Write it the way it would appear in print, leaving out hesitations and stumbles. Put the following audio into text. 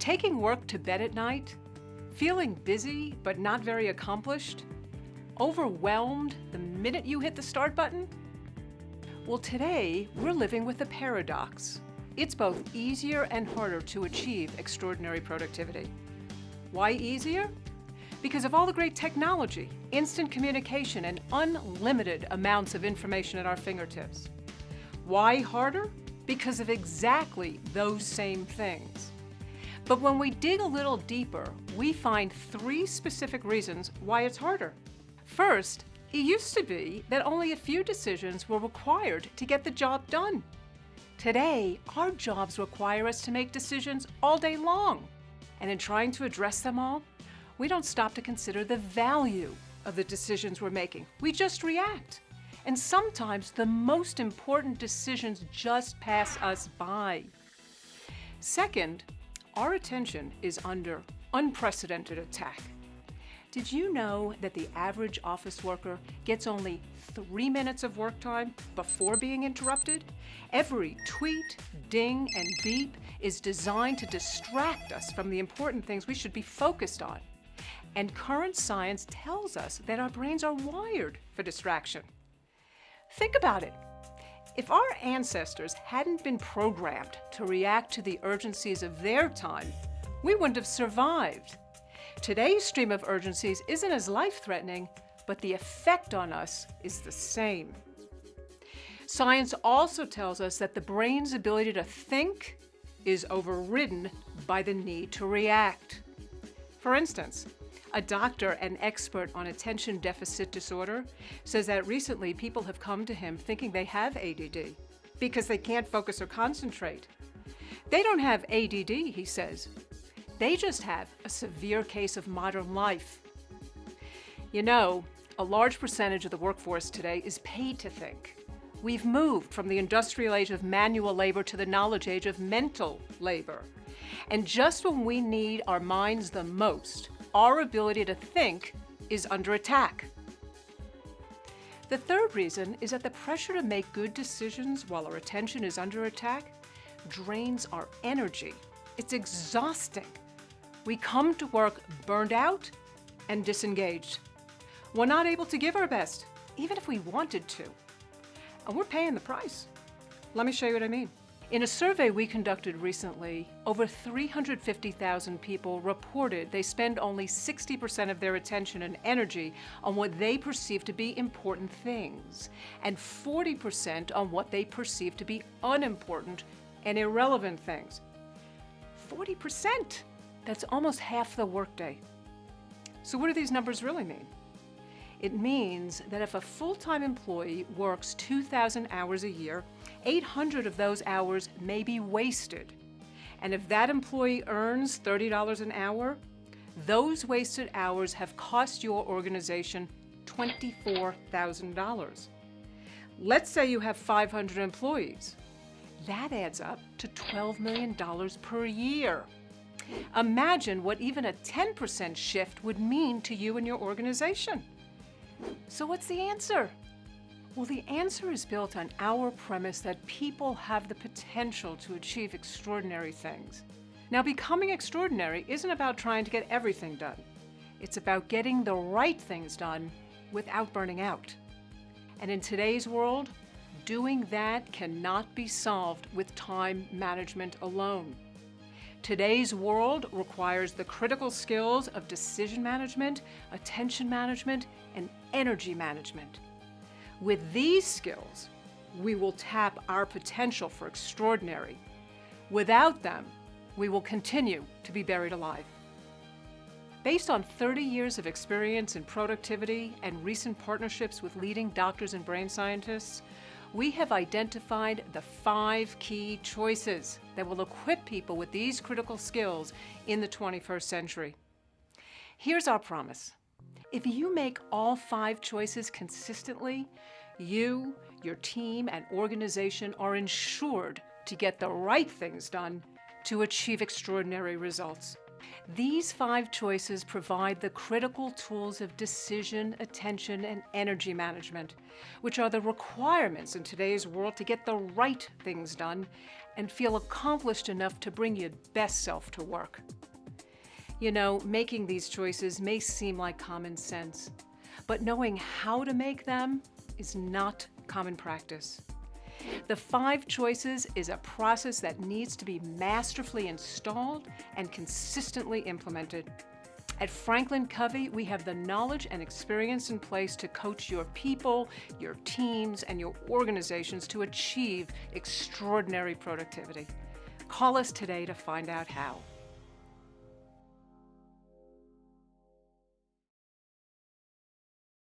Taking work to bed at night? Feeling busy but not very accomplished? Overwhelmed the minute you hit the start button? Well, today we're living with a paradox. It's both easier and harder to achieve extraordinary productivity. Why easier? Because of all the great technology, instant communication, and unlimited amounts of information at our fingertips. Why harder? Because of exactly those same things. But when we dig a little deeper, we find three specific reasons why it's harder. First, it used to be that only a few decisions were required to get the job done. Today, our jobs require us to make decisions all day long. And in trying to address them all, we don't stop to consider the value of the decisions we're making. We just react. And sometimes the most important decisions just pass us by. Second, our attention is under unprecedented attack. Did you know that the average office worker gets only 3 minutes of work time before being interrupted? Every tweet, ding, and beep is designed to distract us from the important things we should be focused on. And current science tells us that our brains are wired for distraction. Think about it. If our ancestors hadn't been programmed to react to the urgencies of their time, we wouldn't have survived. Today's stream of urgencies isn't as life-threatening, but the effect on us is the same. Science also tells us that the brain's ability to think is overridden by the need to react. For instance, a doctor and expert on attention deficit disorder says that recently people have come to him thinking they have ADD because they can't focus or concentrate. They don't have ADD, he says. They just have a severe case of modern life. You know, a large percentage of the workforce today is paid to think. We've moved from the industrial age of manual labor to the knowledge age of mental labor. And just when we need our minds the most, our ability to think is under attack. The third reason is that the pressure to make good decisions while our attention is under attack drains our energy. It's exhausting. We come to work burned out and disengaged. We're not able to give our best, even if we wanted to. And we're paying the price. Let me show you what I mean. In a survey we conducted recently, over 350,000 people reported they spend only 60% of their attention and energy on what they perceive to be important things, and 40% on what they perceive to be unimportant and irrelevant things. 40%! That's almost half the workday. So what do these numbers really mean? It means that if a full-time employee works 2,000 hours a year, 800 of those hours may be wasted. And if that employee earns $30 an hour, those wasted hours have cost your organization $24,000. Let's say you have 500 employees. That adds up to $12 million per year. Imagine what even a 10% shift would mean to you and your organization. So what's the answer? Well, the answer is built on our premise that people have the potential to achieve extraordinary things. Now, becoming extraordinary isn't about trying to get everything done. It's about getting the right things done without burning out. And in today's world, doing that cannot be solved with time management alone. Today's world requires the critical skills of decision management, attention management, and energy management. With these skills, we will tap our potential for extraordinary. Without them, we will continue to be buried alive. Based on 30 years of experience in productivity and recent partnerships with leading doctors and brain scientists, we have identified the 5 key choices that will equip people with these critical skills in the 21st century. Here's our promise. If you make all 5 choices consistently, you, your team, and organization are ensured to get the right things done to achieve extraordinary results. These 5 choices provide the critical tools of decision, attention, and energy management, which are the requirements in today's world to get the right things done and feel accomplished enough to bring your best self to work. You know, making these choices may seem like common sense, but knowing how to make them is not common practice. The 5 choices is a process that needs to be masterfully installed and consistently implemented. At FranklinCovey, we have the knowledge and experience in place to coach your people, your teams, and your organizations to achieve extraordinary productivity. Call us today to find out how.